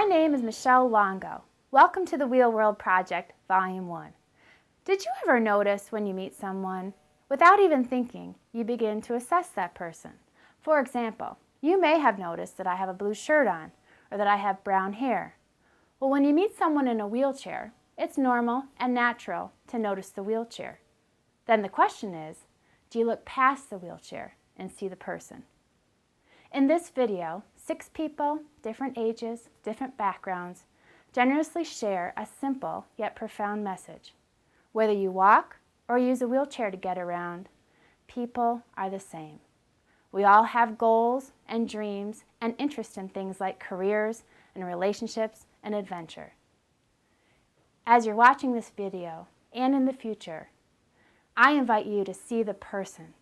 name is Michelle Longo. Welcome to the Wheel World Project, Volume 1. Did you ever notice when you meet someone, without even thinking, you begin to assess that person? For example, you may have noticed that I have a blue shirt on, or that I have brown hair. Well, when you meet someone in a wheelchair, it's normal and natural to notice the wheelchair. Then the question is, do you look past the wheelchair and see the person? In this video, 6 people, different ages, different backgrounds, generously share a simple yet profound message. Whether you walk or use a wheelchair to get around, people are the same. We all have goals and dreams and interest in things like careers and relationships and adventure. As you're watching this video and in the future, I invite you to see the person.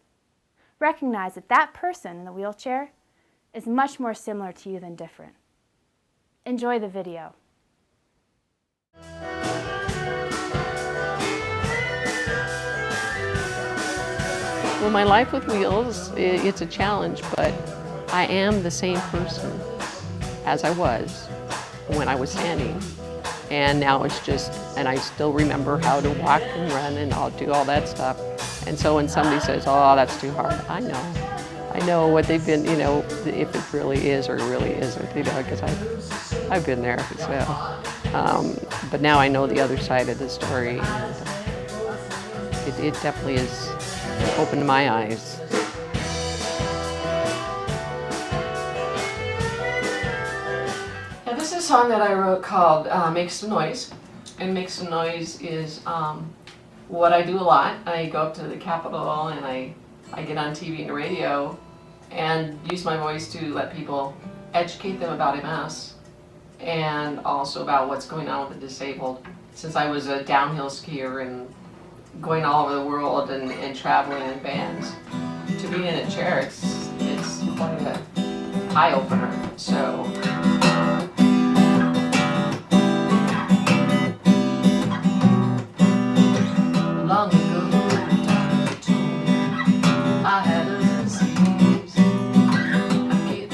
Recognize that that person in the wheelchair is much more similar to you than different. Enjoy the video. Well, my life with wheels, it's a challenge, but I am the same person as I was when I was standing. And now it's just, and I still remember how to walk and run and I'll do all that stuff. And so when somebody says, oh, that's too hard, I know what they've been, if it really is or really isn't, because I've been there. So, but now I know the other side of the story, and it definitely has opened my eyes. Yeah, this is a song that I wrote called Make Some Noise. And Make Some Noise is what I do a lot. I go up to the Capitol and I get on TV and radio and use my voice to let people educate them about MS and also about what's going on with the disabled. Since I was a downhill skier and going all over the world and traveling in bands, to be in a chair, it's quite an eye-opener. So long ago, Dr. told me I had a disease. I'm getting weak,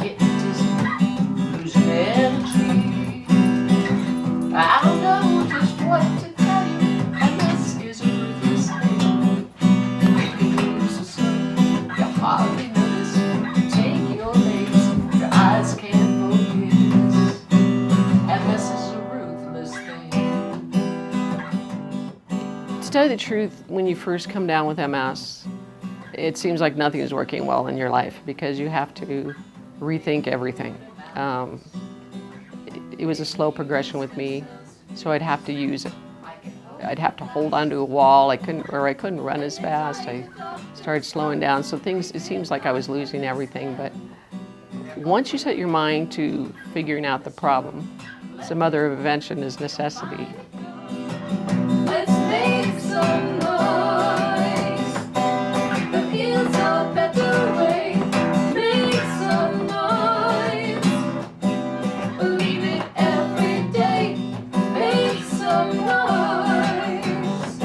getting dizzy, losing energy. I don't know just what to tell you, and this is a ruthless thing. You lose the sun, you hardly notice. Take your legs, your eyes can't focus, and this is a ruthless thing. To tell you the truth, when you first come down with MS, it seems like nothing is working well in your life because you have to rethink everything. It was a slow progression with me, so I'd have to hold onto a wall. I couldn't run as fast. I started slowing down, so it seems like I was losing everything. But once you set your mind to figuring out the problem, the mother of invention is necessity. Let's make some noise. The fields are better way. Make some noise. Believe it every day. Make some noise.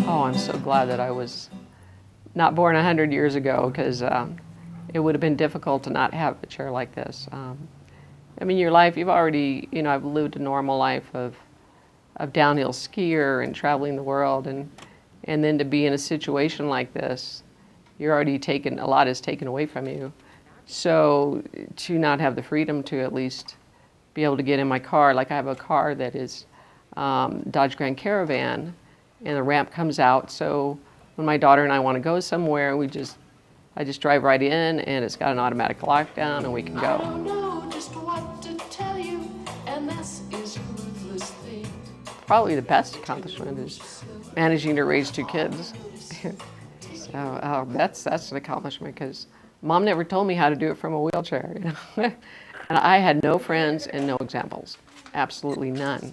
Oh, I'm so glad that I was not born 100 years ago, because it would have been difficult to not have a chair like this. I mean, your life, you've already, I've lived a normal life of downhill skier and traveling the world, and then to be in a situation like this, you're already a lot is taken away from you. So to not have the freedom to at least be able to get in my car, like I have a car that is Dodge Grand Caravan, and the ramp comes out, so when my daughter and I want to go somewhere, I just drive right in, and it's got an automatic lockdown, and we can go. I don't know just what to tell you, and this is a ruthless thing. Probably the best accomplishment is managing to raise 2 kids. So that's an accomplishment, because Mom never told me how to do it from a wheelchair. And I had no friends and no examples, absolutely none.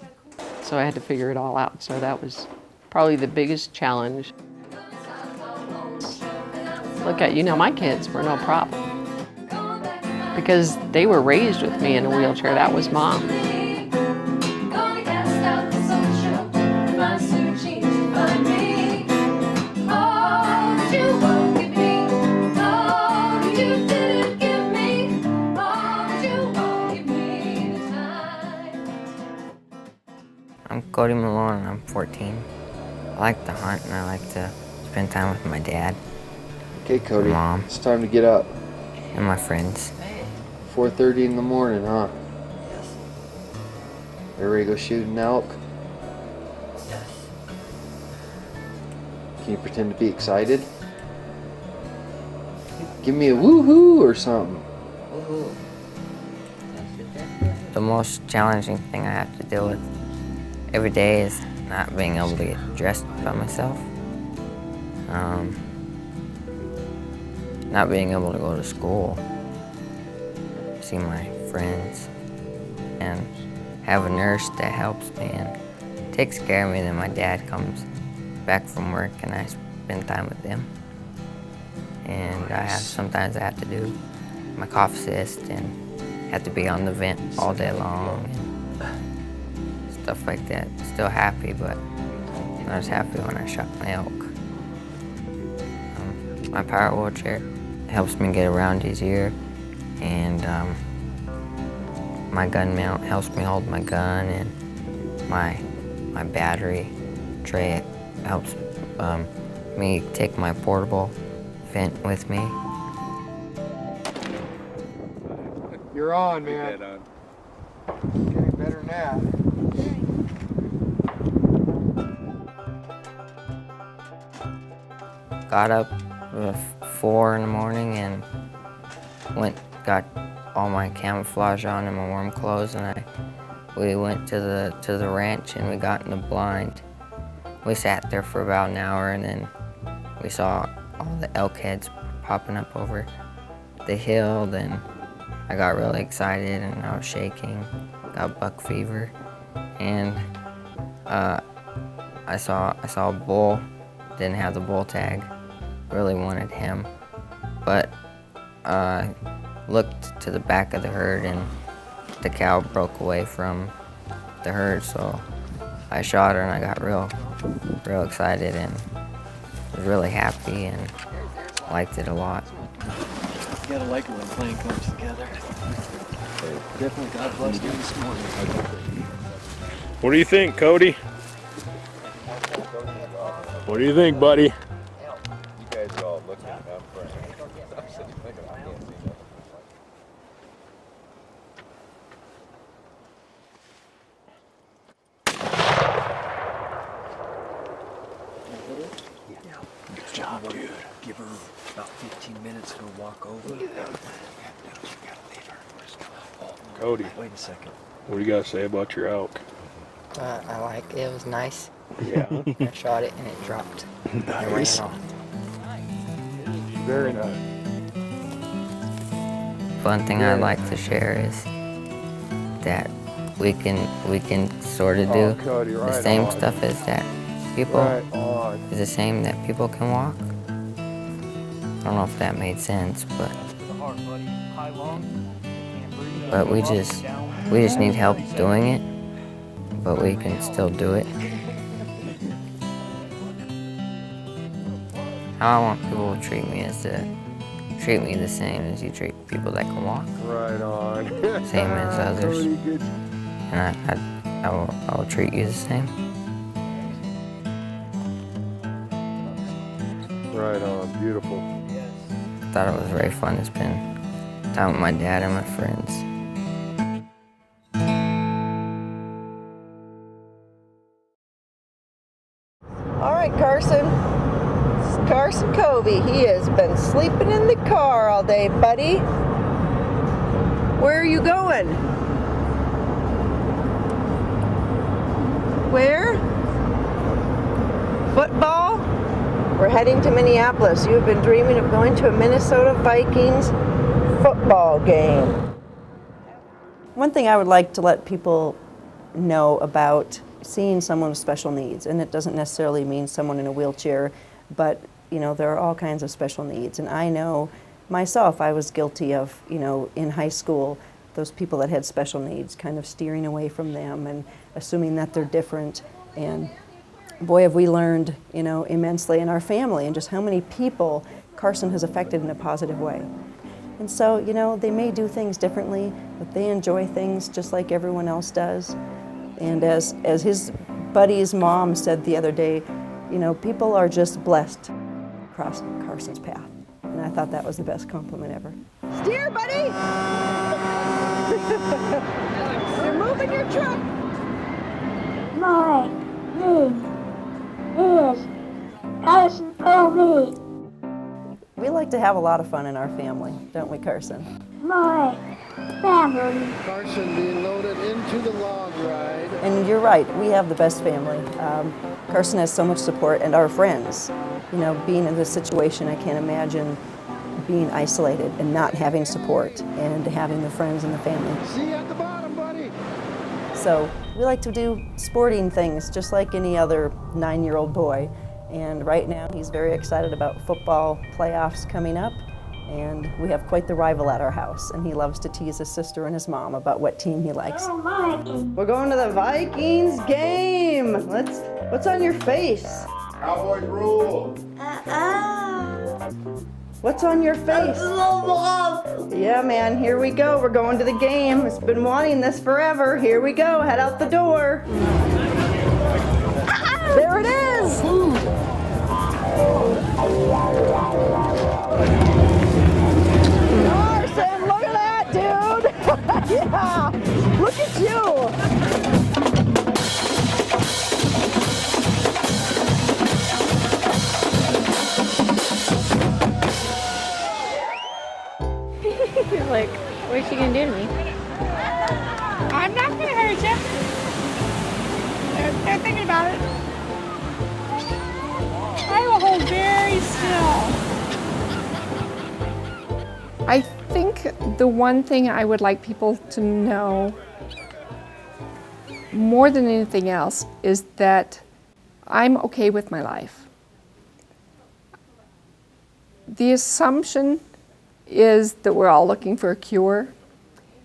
So I had to figure it all out. So that was probably the biggest challenge. Look at, my kids were no problem, because they were raised with me in a wheelchair. That was Mom. Gonna cast out the sunshine, my searching to find me. Oh, you won't give me. Oh, you didn't give me. Oh, you won't. Cody Malone and I'm 14. I like to hunt and I like to spend time with my dad. Okay, Cody, Mom. it's time to get up. And my friends. 4:30 in the morning, huh? Yes. You ready to go shoot an elk? Yes. Can you pretend to be excited? Give me a woohoo or something. Woohoo. The most challenging thing I have to deal with every day is not being able to get dressed by myself. Not being able to go to school, see my friends, and have a nurse that helps me and takes care of me. Then my dad comes back from work and I spend time with them. And sometimes I have to do my cough assist and have to be on the vent all day long and stuff like that. Still happy, but not as happy when I shot my elk. My power wheelchair helps me get around easier, and my gun mount helps me hold my gun, and my battery tray helps me take my portable vent with me. You're on, man. Getting better now. Got up at 4 in the morning and got all my camouflage on and my warm clothes, and we went to the ranch and we got in the blind. We sat there for about an hour and then we saw all the elk heads popping up over the hill. Then I got really excited and I was shaking, got buck fever, and I saw a bull, didn't have the bull tag, really wanted him, but looked to the back of the herd and the cow broke away from the herd, so I shot her and I got real excited and was really happy and liked it a lot. You gotta like it when a plan comes together. Definitely God bless you this morning. What do you think, Cody? What do you think, buddy? You guys are all looking up for it. I'm sitting thinking, I can't see nothing. Good job, dude. Give her about 15 minutes to go walk over. Cody, Wait a second. what do you got to say about your elk? I like it. It was nice. Yeah. I shot it and it dropped. Nice. It ran off. Very nice. One thing I'd like to share is that we can sort of do Cody, the right same on. stuff as that people on. is the same that people can walk. I don't know if that made sense, but we just need help doing it, but we can still do it. How I want people to treat me is to treat me the same as you treat people that can walk, Right on. same as others, Cody, good. and I will treat you the same. Right on. Beautiful. I thought it was very fun to spend time with my dad and my friends. All right, Carson. This is Carson Covey. He has been sleeping in the car all day, buddy. Where are you going? Where? Football? We're heading to Minneapolis. You have been dreaming of going to a Minnesota Vikings football game. One thing I would like to let people know about seeing someone with special needs, and it doesn't necessarily mean someone in a wheelchair, but you know, there are all kinds of special needs. And I know myself, I was guilty of, you know, in high school, those people that had special needs, kind of steering away from them and assuming that they're different. And boy, have we learned, you know, immensely in our family and just how many people Carson has affected in a positive way. And so, you know, they may do things differently, but they enjoy things just like everyone else does. And as his buddy's mom said the other day, you know, people are just blessed across Carson's path. And I thought that was the best compliment ever. Steer, buddy! You're moving your truck. My name is Carson Colby. We like to have a lot of fun in our family, don't we, Carson? My family. Carson being loaded into the log ride. And you're right, we have the best family. Carson has so much support, and our friends. You know, being in this situation, I can't imagine being isolated and not having support and having the friends and the family. See you at the bottom, buddy. So we like to do sporting things just like any other 9-year-old boy. And right now he's very excited about football playoffs coming up. And we have quite the rival at our house. And he loves to tease his sister and his mom about what team he likes. We're going to the Vikings game. What's on your face? Cowboys rule. What's on your face? Yeah, man, here we go. We're going to the game. It's been wanting this forever. Here we go. Head out the door. There it is. Carson, look at that, dude. Yeah, look at you. You're like, what's she gonna do to me? I'm not gonna hurt you. They're thinking about it. I will hold very still. I think the one thing I would like people to know more than anything else is that I'm okay with my life. The assumption is that we're all looking for a cure,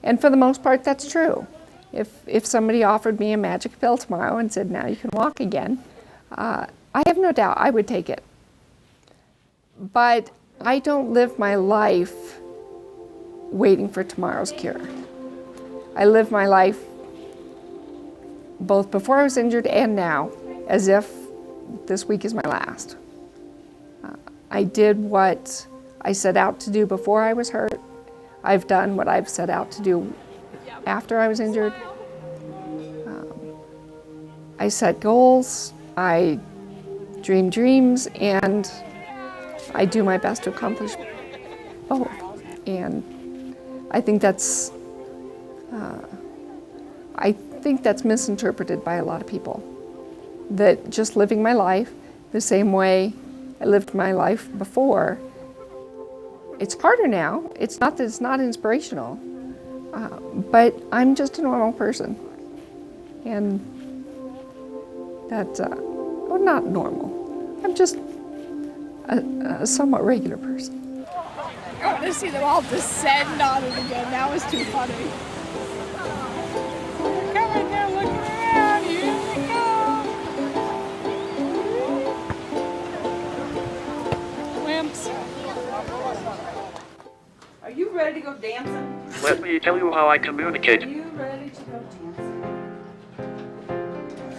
and for the most part that's true. If somebody offered me a magic pill tomorrow and said, now you can walk again, I have no doubt I would take it. But I don't live my life waiting for tomorrow's cure. I live my life both before I was injured and now as if this week is my last. I did what I set out to do before I was hurt. I've done what I've set out to do after I was injured. I set goals, I dream dreams, and I do my best to accomplish both. And I think that's misinterpreted by a lot of people. That just living my life the same way I lived my life before. It's harder now. It's not that it's not inspirational, but I'm just a normal person. And that's, well, not normal. I'm just a somewhat regular person. I want to see them all descend on it again. That was too funny. They're coming, they're looking around. Here we go. Wimps. Are you ready to go dancing? Let me tell you how I communicate. Are you ready to go dancing?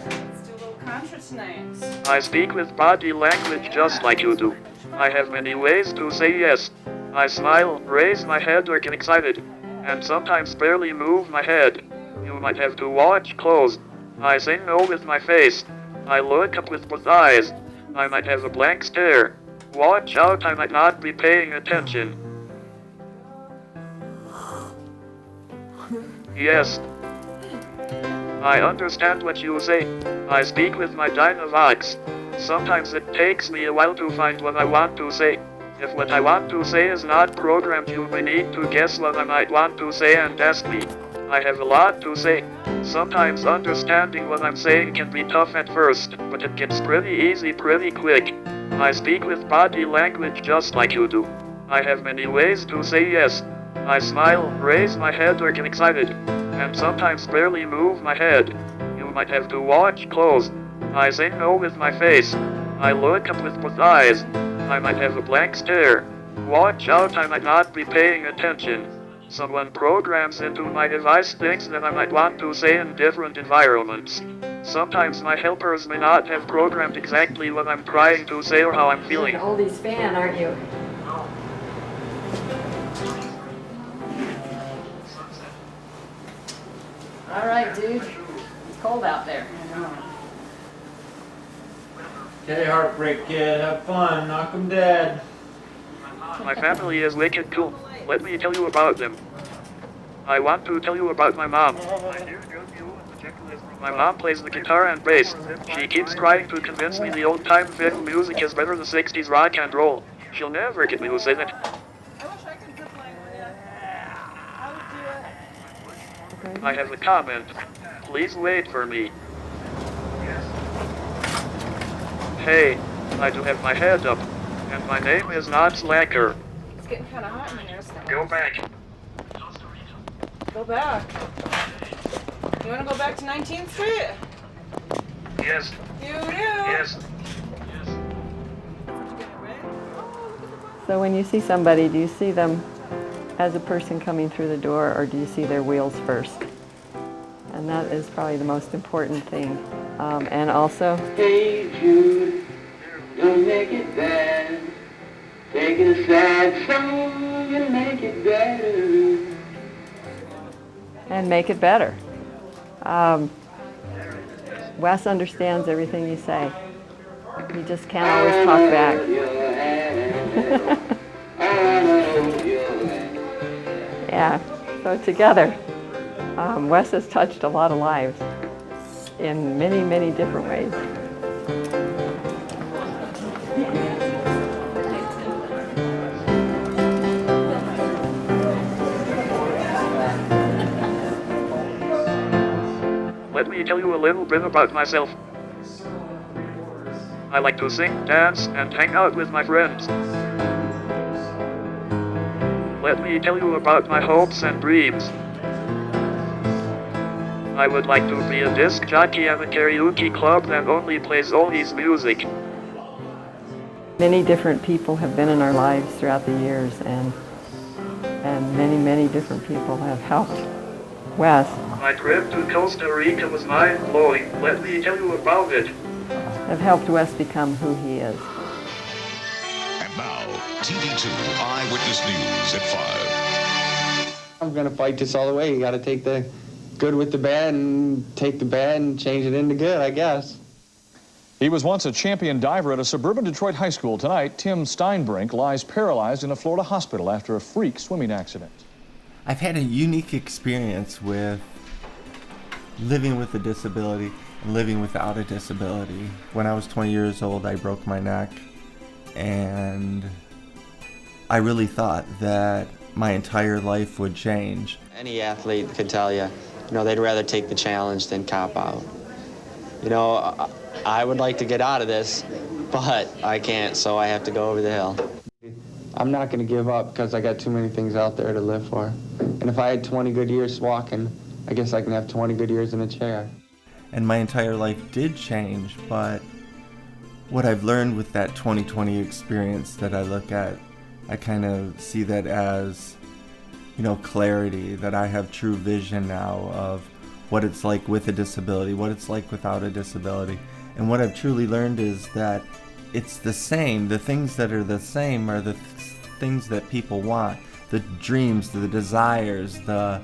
Let's do a little contrastance. I speak with body language just like you do. I have many ways to say yes. I smile, raise my head or get excited, and sometimes barely move my head. You might have to watch closed. I say no with my face. I look up with both eyes. I might have a blank stare. Watch out, I might not be paying attention. Yes. I understand what you say. I speak with my Dynavox. Sometimes it takes me a while to find what I want to say. If what I want to say is not programmed, you may need to guess what I might want to say and ask me. I have a lot to say. Sometimes understanding what I'm saying can be tough at first, but it gets pretty easy pretty quick. I speak with body language just like you do. I have many ways to say yes. I smile, raise my head or get excited, and sometimes barely move my head. You might have to watch closed. I say no with my face. I look up with both eyes. I might have a blank stare. Watch out, I might not be paying attention. Someone programs into my device things that I might want to say in different environments. Sometimes my helpers may not have programmed exactly what I'm trying to say or how I'm feeling. You're an oldies fan, aren't you? All right, dude. It's cold out there. Okay, Heartbreak Kid, have fun, knock 'em dead. My family is wicked cool. Let me tell you about them. I want to tell you about my mom. My mom plays the guitar and bass. She keeps trying to convince me the old-time film music is better than 60s rock and roll. She'll never get me to say that. I have a comment. Please wait for me. Hey, I do have my head up, and my name is not Slacker. It's getting kind of hot in here. So. Go back. Go back. You want to go back to 19th Street? Yes. You do? Yes. So when you see somebody, do you see them as a person coming through the door, or do you see their wheels first? And that is probably the most important thing. And also, Hey Jude, don't make it bad. Take a sad song and make it better. and make it better. Wes understands everything you say. He just can't always talk back. Yeah, so together, Wes has touched a lot of lives in many, many different ways. Let me tell you a little bit about myself. I like to sing, dance, and hang out with my friends. Let me tell you about my hopes and dreams. I would like to be a disc jockey at a karaoke club that only plays oldies music. Many different people have been in our lives throughout the years, and many, many different people have helped Wes. My trip to Costa Rica was mind-blowing. Let me tell you about it. Have helped Wes become who he is. And now, TV2 Eyewitness News at 5. I'm gonna fight this all the way. You gotta take the good with the bad and take the bad and change it into good, I guess. He was once a champion diver at a suburban Detroit high school. Tonight, Tim Steinbrink lies paralyzed in a Florida hospital after a freak swimming accident. I've had a unique experience with living with a disability and living without a disability. When I was 20 years old, I broke my neck, and I really thought that my entire life would change. Any athlete could tell you, they'd rather take the challenge than cop out. I would like to get out of this, but I can't, so I have to go over the hill. I'm not gonna give up because I got too many things out there to live for. And if I had 20 good years walking, I guess I can have 20 good years in a chair. And my entire life did change, but what I've learned with that 2020 experience that I look at, I kind of see that as, clarity, that I have true vision now of what it's like with a disability, what it's like without a disability. And what I've truly learned is that it's the same. The things that are the same are the things that people want. The dreams, the desires, the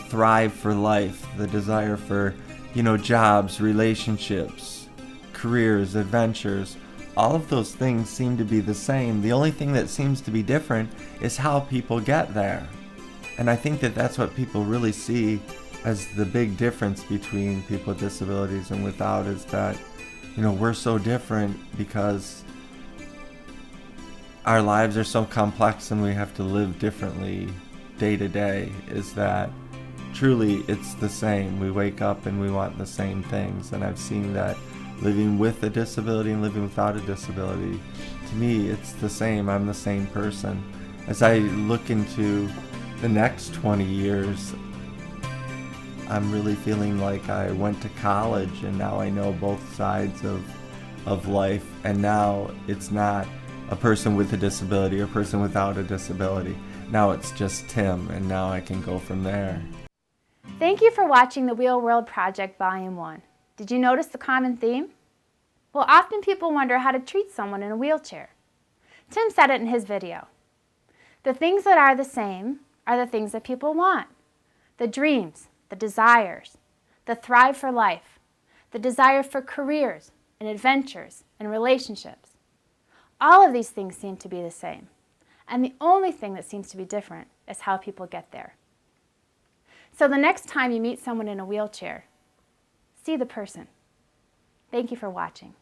thrive for life, the desire for, jobs, relationships, careers, adventures. All of those things seem to be the same. The only thing that seems to be different is how people get there. And I think that that's what people really see as the big difference between people with disabilities and without, is that, we're so different because our lives are so complex and we have to live differently day to day. Is that truly it's the same. We wake up and we want the same things. And I've seen that living with a disability and living without a disability, to me, it's the same. I'm the same person. As I look into the next 20 years, I'm really feeling like I went to college and now I know both sides of life. And now it's not a person with a disability or a person without a disability. Now it's just Tim, and now I can go from there. Thank you for watching the Wheel World Project Volume 1. Did you notice the common theme? Well, often people wonder how to treat someone in a wheelchair. Tim said it in his video. The things that are the same are the things that people want. The dreams, the desires, the thrive for life, the desire for careers and adventures and relationships. All of these things seem to be the same. And the only thing that seems to be different is how people get there. So the next time you meet someone in a wheelchair, see the person. Thank you for watching.